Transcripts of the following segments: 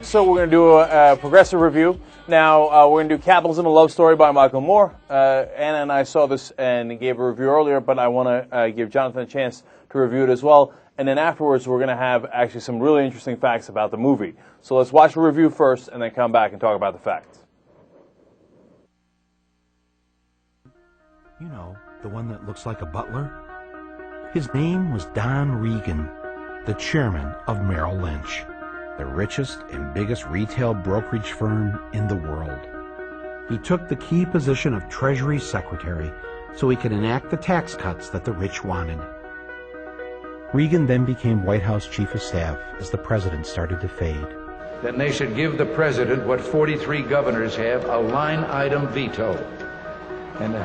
So we're going to do a progressive review. Now, we're going to do Capitalism, a Love Story by Michael Moore. Anna and I saw this and gave a review earlier, but I want to give Jonathan a chance to review it as well. And then afterwards, we're going to have actually some really interesting facts about the movie. So let's watch the review first and then come back and talk about the facts. You know, the one that looks like a butler? His name was Don Regan, the chairman of Merrill Lynch, the richest and biggest retail brokerage firm in the world. He took the key position of Treasury Secretary so he could enact the tax cuts that the rich wanted. Regan then became White House Chief of Staff as the president started to fade. Then they should give the president what 43 governors have, a line-item veto. And don't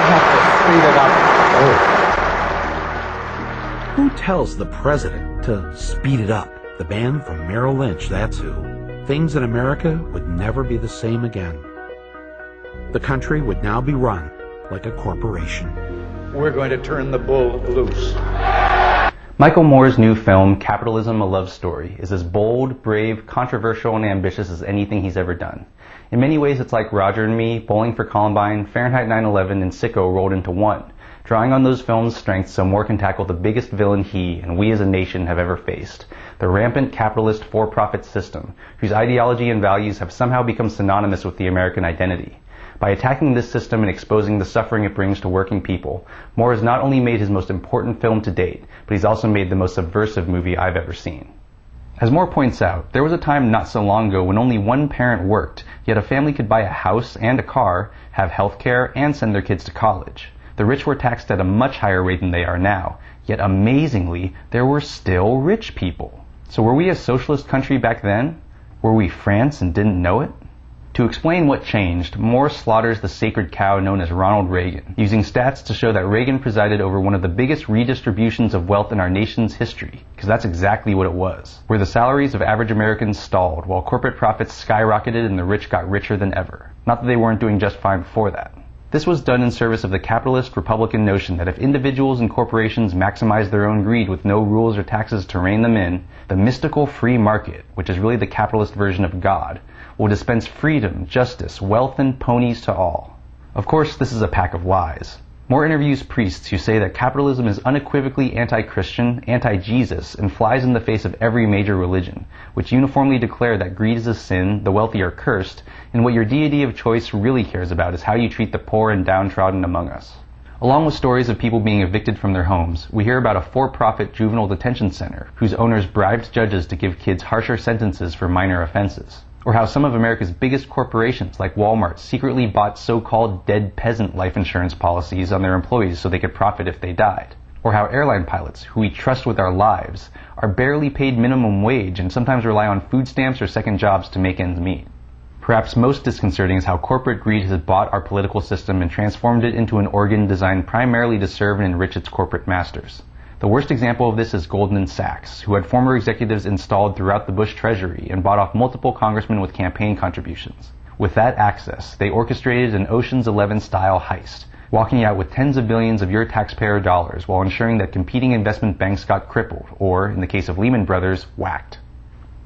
have to speed it up. Who tells the president to speed it up? The man from Merrill Lynch, that's who. Things in America would never be the same again. The country would now be run like a corporation. We're going to turn the bull loose. Michael Moore's new film, Capitalism, a Love Story, is as bold, brave, controversial, and ambitious as anything he's ever done. In many ways, it's like Roger and Me, Bowling for Columbine, Fahrenheit 9/11, and Sicko rolled into one, drawing on those films' strengths so Moore can tackle the biggest villain he and we as a nation have ever faced, the rampant capitalist for-profit system, whose ideology and values have somehow become synonymous with the American identity. By attacking this system and exposing the suffering it brings to working people, Moore has not only made his most important film to date, but he's also made the most subversive movie I've ever seen. As Moore points out, there was a time not so long ago when only one parent worked, yet a family could buy a house and a car, have health care, and send their kids to college. The rich were taxed at a much higher rate than they are now, yet amazingly, there were still rich people. So were we a socialist country back then? Were we France and didn't know it? To explain what changed, Moore slaughters the sacred cow known as Ronald Reagan, using stats to show that Reagan presided over one of the biggest redistributions of wealth in our nation's history, because that's exactly what it was, where the salaries of average Americans stalled while corporate profits skyrocketed and the rich got richer than ever. Not that they weren't doing just fine before that. This was done in service of the capitalist Republican notion that if individuals and corporations maximize their own greed with no rules or taxes to rein them in, the mystical free market, which is really the capitalist version of God, will dispense freedom, justice, wealth, and ponies to all. Of course, this is a pack of lies. Moore interviews priests who say that capitalism is unequivocally anti-Christian, anti-Jesus, and flies in the face of every major religion, which uniformly declare that greed is a sin, the wealthy are cursed, and what your deity of choice really cares about is how you treat the poor and downtrodden among us. Along with stories of people being evicted from their homes, we hear about a for-profit juvenile detention center whose owners bribed judges to give kids harsher sentences for minor offenses. Or how some of America's biggest corporations, like Walmart, secretly bought so-called dead peasant life insurance policies on their employees so they could profit if they died. Or how airline pilots, who we trust with our lives, are barely paid minimum wage and sometimes rely on food stamps or second jobs to make ends meet. Perhaps most disconcerting is how corporate greed has bought our political system and transformed it into an organ designed primarily to serve and enrich its corporate masters. The worst example of this is Goldman Sachs, who had former executives installed throughout the Bush Treasury and bought off multiple congressmen with campaign contributions. With that access, they orchestrated an Ocean's 11-style heist, walking out with tens of billions of your taxpayer dollars while ensuring that competing investment banks got crippled, or, in the case of Lehman Brothers, whacked.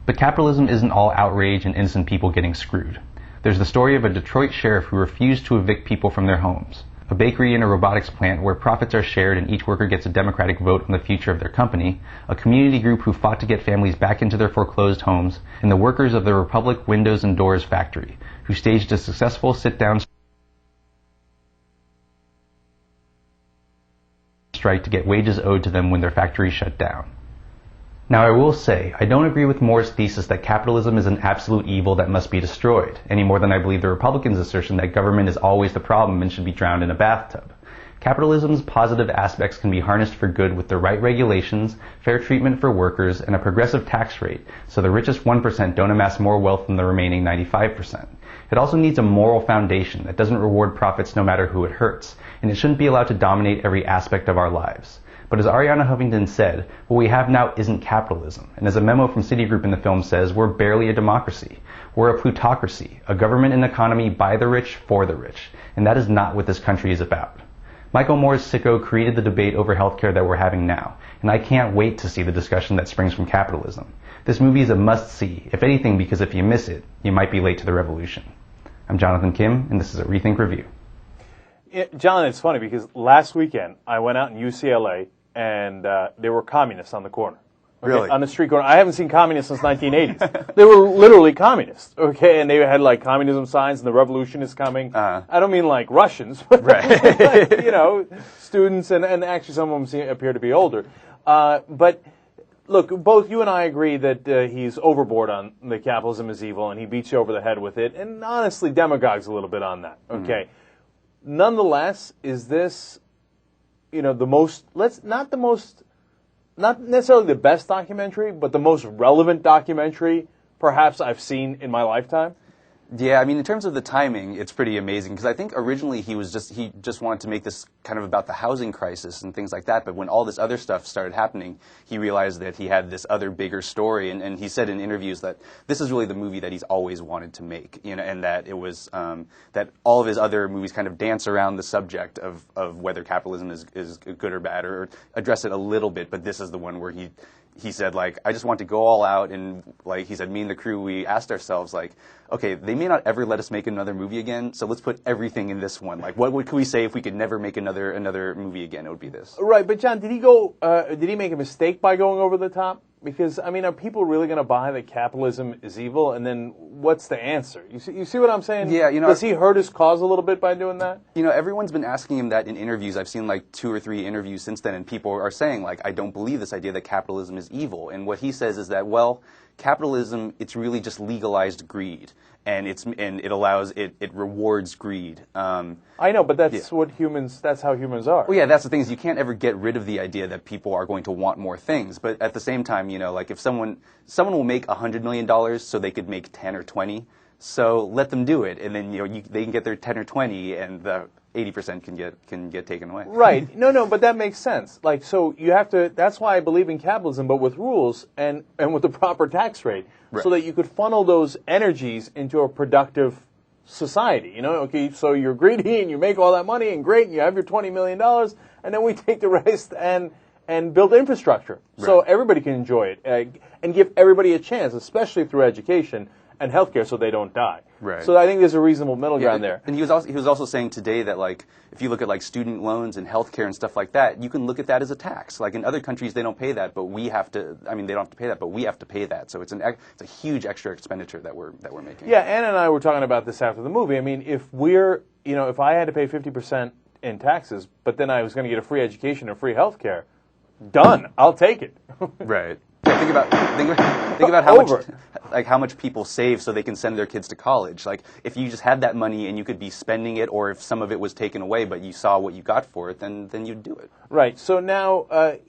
But capitalism isn't all outrage and innocent people getting screwed. There's the story of a Detroit sheriff who refused to evict people from their homes, a bakery and a robotics plant where profits are shared and each worker gets a democratic vote on the future of their company, a community group who fought to get families back into their foreclosed homes, and the workers of the Republic Windows and Doors factory, who staged a successful sit-down strike to get wages owed to them when their factory shut down. Now I will say, I don't agree with Moore's thesis that capitalism is an absolute evil that must be destroyed, any more than I believe the Republicans' assertion that government is always the problem and should be drowned in a bathtub. Capitalism's positive aspects can be harnessed for good with the right regulations, fair treatment for workers, and a progressive tax rate, so the richest 1% don't amass more wealth than the remaining 95%. It also needs a moral foundation that doesn't reward profits no matter who it hurts, and it shouldn't be allowed to dominate every aspect of our lives. But as Arianna Huffington said, what we have now isn't capitalism. And as a memo from Citigroup in the film says, we're barely a democracy. We're a plutocracy, a government and economy by the rich, for the rich. And that is not what this country is about. Michael Moore's Sicko created the debate over healthcare that we're having now. And I can't wait to see the discussion that springs from capitalism. This movie is a must-see, if anything, because if you miss it, you might be late to the revolution. I'm Jonathan Kim, and this is a ReThink Review. John, it's funny because last weekend I went out in UCLA and there were communists on the corner. Okay? Really? On the street corner. I haven't seen communists since 1980s. They were literally communists, okay? And they had like communism signs and the revolution is coming. I don't mean like Russians, but Right. like, students and actually some of them appear to be older. But look, both you and I agree that he's overboard on the capitalism is evil and he beats you over the head with it. And honestly, demagogues a little bit on that, okay? Nonetheless, is this, not necessarily the best documentary, but the most relevant documentary perhaps I've seen in my lifetime? Yeah, I mean, in terms of the timing, it's pretty amazing because I think originally he just wanted to make this kind of about the housing crisis and things like that. But when all this other stuff started happening, he realized that he had this other bigger story. And he said in interviews that this is really the movie that he's always wanted to make, and that it was that all of his other movies kind of dance around the subject of whether capitalism is good or bad or address it a little bit. But this is the one where he said, like, I just want to go all out, and, like, he said, me and the crew, we asked ourselves, like, okay, they may not ever let us make another movie again, so let's put everything in this one. Like, could we say if we could never make another movie again? It would be this. Right, but John, did he make a mistake by going over the top? Because, I mean, are people really going to buy that capitalism is evil? And then what's the answer? You see what I'm saying? Yeah, Does he hurt his cause a little bit by doing that? Everyone's been asking him that in interviews. I've seen like 2 or 3 interviews since then, and people are saying, like, I don't believe this idea that capitalism is evil. And what he says is that, well, capitalism, it's really just legalized greed. And it rewards greed. I know, but that's how humans are. Well, yeah, that's the thing is you can't ever get rid of the idea that people are going to want more things. But at the same time, like if someone will make $100 million so they could make 10 or 20, so let them do it, and then they can get their 10 or 20, and the 80% can get taken away. Right. No, but that makes sense. Like, so you have to. That's why I believe in capitalism, but with rules and with the proper tax rate, right, so that you could funnel those energies into a productive society. Okay, so you're greedy and you make all that money and great, and you have your $20 million, and then we take the rest and build infrastructure so everybody can enjoy it and give everybody a chance, especially through education and healthcare, so they don't die. Right. So I think there's a reasonable middle ground there. And he was also saying today that, like, if you look at like student loans and healthcare and stuff like that, you can look at that as a tax. Like in other countries, they don't pay that, but we have to. I mean, they don't have to pay that, but we have to pay that. So it's a huge extra expenditure that we're making. Yeah, Anna and I were talking about this after the movie. I mean, if I had to pay 50% in taxes, but then I was going to get a free education and free healthcare, done. I'll take it. Right. Yeah, think about how much people save so they can send their kids to college. Like if you just had that money and you could be spending it, or if some of it was taken away, but you saw what you got for it, then you'd do it. Right. So now I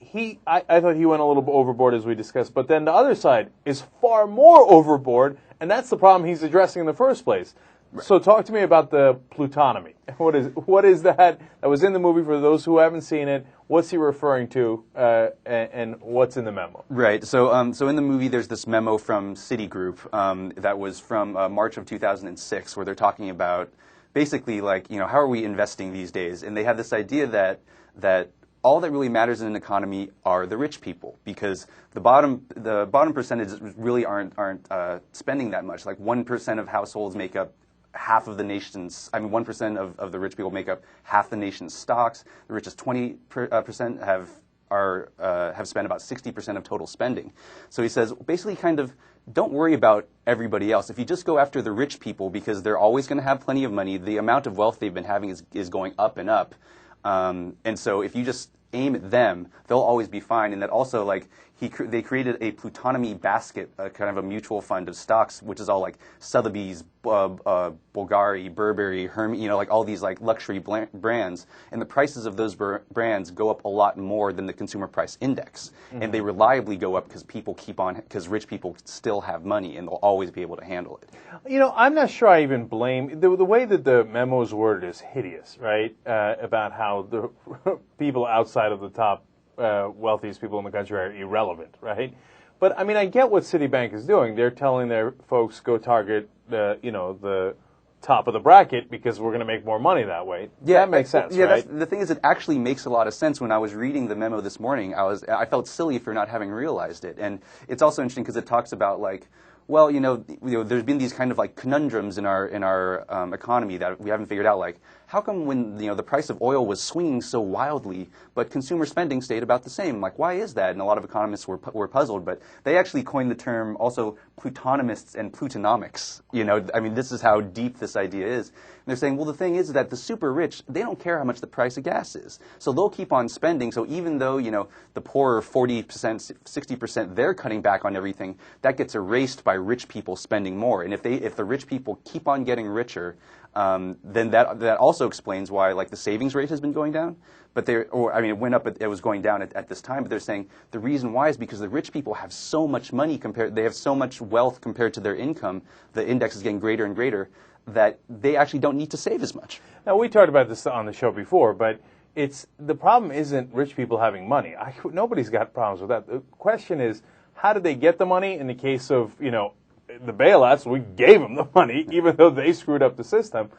thought he went a little bit overboard as we discussed, but then the other side is far more overboard, and that's the problem he's addressing in the first place. Right. So talk to me about the plutonomy. What is that? That was in the movie for those who haven't seen it. What's he referring to, and what's in the memo? Right. So in the movie, there's this memo from Citigroup that was from March of 2006, where they're talking about basically like how are we investing these days, and they have this idea that all that really matters in an economy are the rich people, because the bottom percentages really aren't spending that much. Like 1% of households make up half of the nation's. 1% of the rich people make up half the nation's stocks. The richest 20% have spent about 60% of total spending. So he says basically, kind of, don't worry about everybody else. If you just go after the rich people, because they're always going to have plenty of money, the amount of wealth they've been having is going up and up. And so if you just aim at them, they'll always be fine. And that also, like, they created a plutonomy basket, kind of a mutual fund of stocks, which is all like Sotheby's, Bulgari, Burberry, Hermes, like all these like luxury brands. And the prices of those brands go up a lot more than the consumer price index. Mm-hmm. And they reliably go up because rich people still have money and they'll always be able to handle it. I'm not sure I even blame the way that the memo is worded is hideous, right? About how the people outside of the top wealthiest people in the country are irrelevant, right? But I mean, I get what Citibank is doing. They're telling their folks go target the top of the bracket because we're going to make more money that way. Yeah, that makes sense, yeah, right? The thing is, it actually makes a lot of sense. When I was reading the memo this morning, I felt silly for not having realized it. And it's also interesting because it talks about like, well, there's been these kind of like conundrums in our economy that we haven't figured out. Like, how come when the price of oil was swinging so wildly, but consumer spending stayed about the same? Like, why is that? And a lot of economists were puzzled. But they actually coined the term also plutonomists and plutonomics. I mean, this is how deep this idea is. And they're saying, well, the thing is that the super rich, they don't care how much the price of gas is, so they'll keep on spending. So even though the poor 40%, 60%, they're cutting back on everything, that gets erased by rich people spending more. And if the rich people keep on getting richer, then that also explains why like the savings rate has been going down. But it went up. It was going down at this time. But they're saying the reason why is because the rich people have so much money they have so much wealth compared to their income. The index is getting greater and greater that they actually don't need to save as much. Now we talked about this on the show before, but the problem isn't rich people having money. Nobody's got problems with that. The question is, how did they get the money? In the case of the bailouts, we gave them the money, even though they screwed up the system.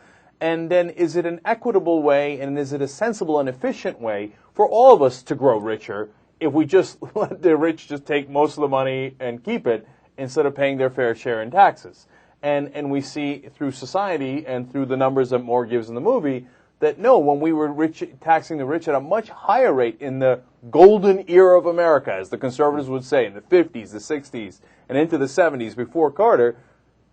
And then is it an equitable way, and is it a sensible and efficient way for all of us to grow richer if we just let the rich just take most of the money and keep it instead of paying their fair share in taxes? And we see through society and through the numbers that Moore gives in the movie that no, when we were taxing the rich at a much higher rate in the golden era of America, as the conservatives would say, in the 50s, the 60s, and into the 70s before Carter,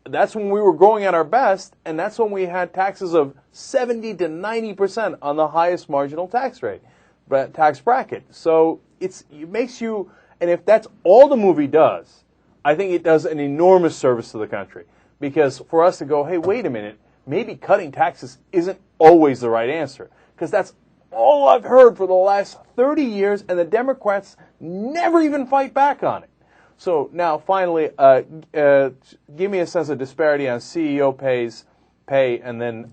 that's when we were growing at our best, and that's when we had taxes of 70 to 90% on the highest marginal tax bracket. So it makes you, and if that's all the movie does, I think it does an enormous service to the country. Because for us to go, hey, wait a minute, maybe cutting taxes isn't always the right answer. Because that's all I've heard for the last 30 years, and the Democrats never even fight back on it. So now, finally, give me a sense of disparity on CEO pay, and then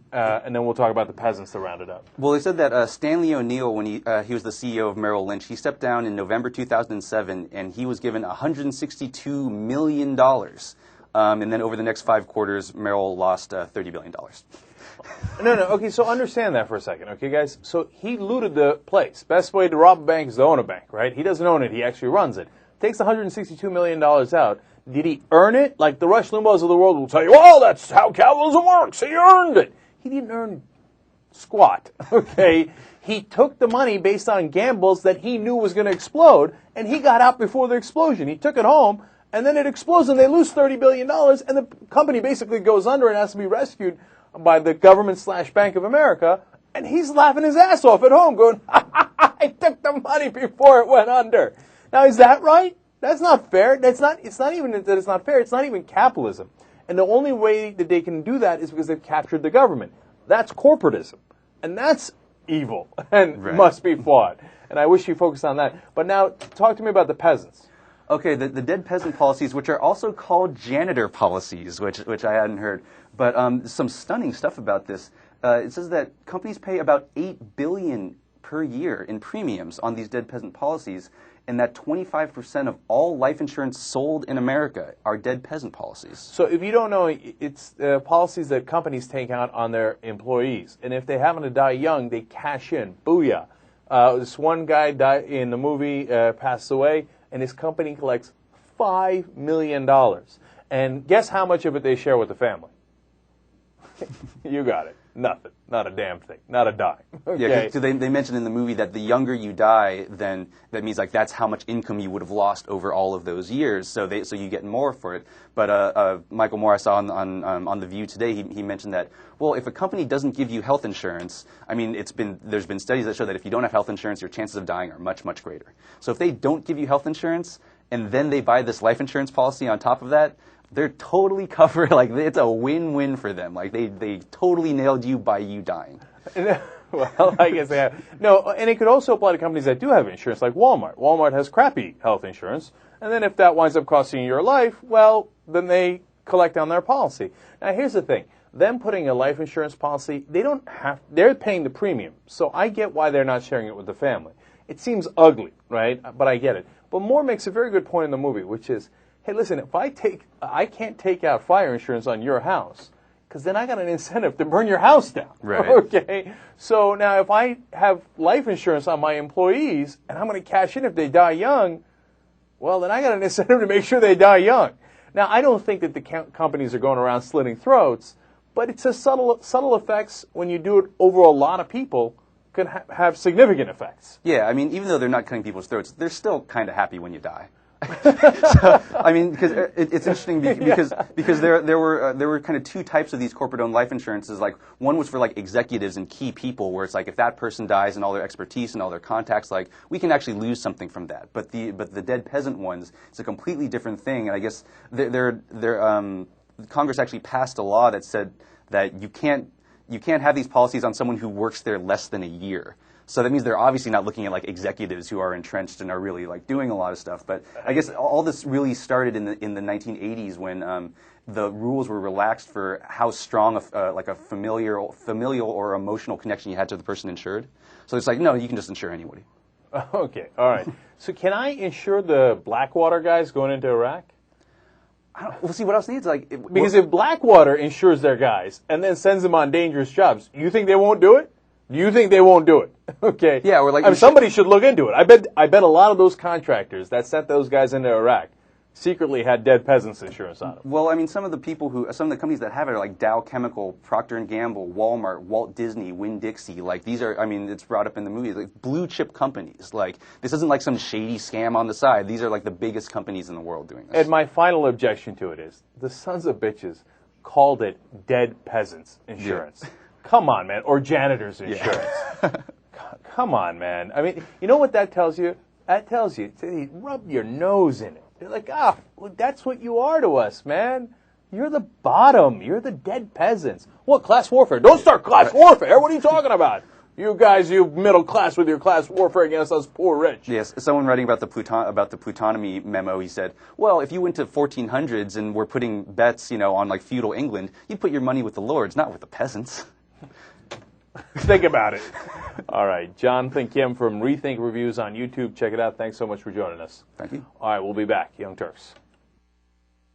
we'll talk about the peasants to round it up. Well, they said that Stanley O'Neill, when he was the CEO of Merrill Lynch, he stepped down in November 2007, and he was given $162 million. And then over the next 5 quarters, Merrill lost $30 billion. No. Okay, so understand that for a second, okay, guys? So he looted the place. Best way to rob a bank is to own a bank, right? He doesn't own it. He actually runs it. Takes $162 million out. Did he earn it? Like the Rush Limbaughs of the world will tell you, well, that's how capitalism works. He earned it. He didn't earn squat, okay? He took the money based on gambles that he knew was going to explode, and he got out before the explosion. He took it home, and then it explodes, and they lose $30 billion, and the company basically goes under and has to be rescued by the government / Bank of America, and he's laughing his ass off at home going, I took the money before it went under. Now, is that right? That's not fair. It's not even that it's not fair. It's not even capitalism. And the only way that they can do that is because they've captured the government. That's corporatism. And that's evil and must be fought. And I wish you focused on that. But now, talk to me about the peasants. Okay, the dead peasant policies, which are also called janitor policies, which I hadn't heard. But some stunning stuff about this. It says that companies pay about $8 billion per year in premiums on these dead peasant policies, and that 25% of all life insurance sold in America are dead peasant policies. So if you don't know, it's policies that companies take out on their employees. And if they happen to die young, they cash in. Booyah. This one guy died in the movie, passed away, and his company collects $5 million. And guess how much of it they share with the family? You got it. Nothing. Not a damn thing. Not a dime. Okay. Yeah, so they mentioned in the movie that the younger you die, then that means like that's how much income you would have lost over all of those years. So you get more for it. But Michael Moore, I saw on The View today, he mentioned that, well, if a company doesn't give you health insurance, I mean, there's been studies that show that if you don't have health insurance, your chances of dying are much, much greater. So if they don't give you health insurance and then they buy this life insurance policy on top of that, they're totally covered. Like, it's a win-win for them. Like, they totally nailed you by you dying. Well, I guess they have. No, and it could also apply to companies that do have insurance, like Walmart. Walmart has crappy health insurance, and then if that winds up costing you your life, well, then they collect on their policy. Now, here's the thing. Them putting a life insurance policy, they're paying the premium. So I get why they're not sharing it with the family. It seems ugly, right? But I get it. But Moore makes a very good point in the movie, which is, hey, listen, if I can't take out fire insurance on your house because then I got an incentive to burn your house down. Right. Okay? So now if I have life insurance on my employees and I'm going to cash in if they die young, well, then I got an incentive to make sure they die young. Now, I don't think that the companies are going around slitting throats, but it's a subtle effects when you do it over a lot of people can have significant effects. Yeah, I mean, even though they're not cutting people's throats, they're still kind of happy when you die. So, I mean, because it's interesting because there were kind of two types of these corporate-owned life insurances. Like one was for like executives and key people, where it's like if that person dies and all their expertise and all their contacts, like we can actually lose something from that. But the dead peasant ones, it's a completely different thing. And I guess Congress actually passed a law that said that you can't have these policies on someone who works there less than a year. So that means they're obviously not looking at like executives who are entrenched and are really like doing a lot of stuff. But I guess all this really started in the 1980s when the rules were relaxed for how strong like a familial or emotional connection you had to the person insured. So it's like, no, you can just insure anybody. Okay, all right. So can I insure the Blackwater guys going into Iraq? Well, see, what I was thinking is like... Because if Blackwater insures their guys and then sends them on dangerous jobs, you think they won't do it? Do you think they won't do it? Okay. Yeah, or like... I mean, somebody should look into it. I bet a lot of those contractors that sent those guys into Iraq secretly had dead peasants insurance on them. Well, I mean, some of the companies that have it are like Dow Chemical, Procter & Gamble, Walmart, Walt Disney, Winn-Dixie. Like, these are, I mean, it's brought up in the movies, like blue chip companies. Like, this isn't like some shady scam on the side. These are like the biggest companies in the world doing this. And my final objection to it is, the sons of bitches called it dead peasants insurance. Yeah. Come on, man. Or janitor's insurance. Yeah. Come on, man. I mean, you know what that tells you? That tells you, rub your nose in it. They're like, well, that's what you are to us, man. You're the bottom. You're the dead peasants. What, class warfare? Don't start class warfare. What are you talking about? You guys, you middle class with your class warfare against us poor rich. Yes, someone writing about the Plutonomy memo, he said, well, if you went to 1400s and were putting bets, on like feudal England, you'd put your money with the lords, not with the peasants. Think about it. All right. Jonathan Kim from ReThink Reviews on YouTube. Check it out. Thanks so much for joining us. Thank you. All right. We'll be back. Young Turks.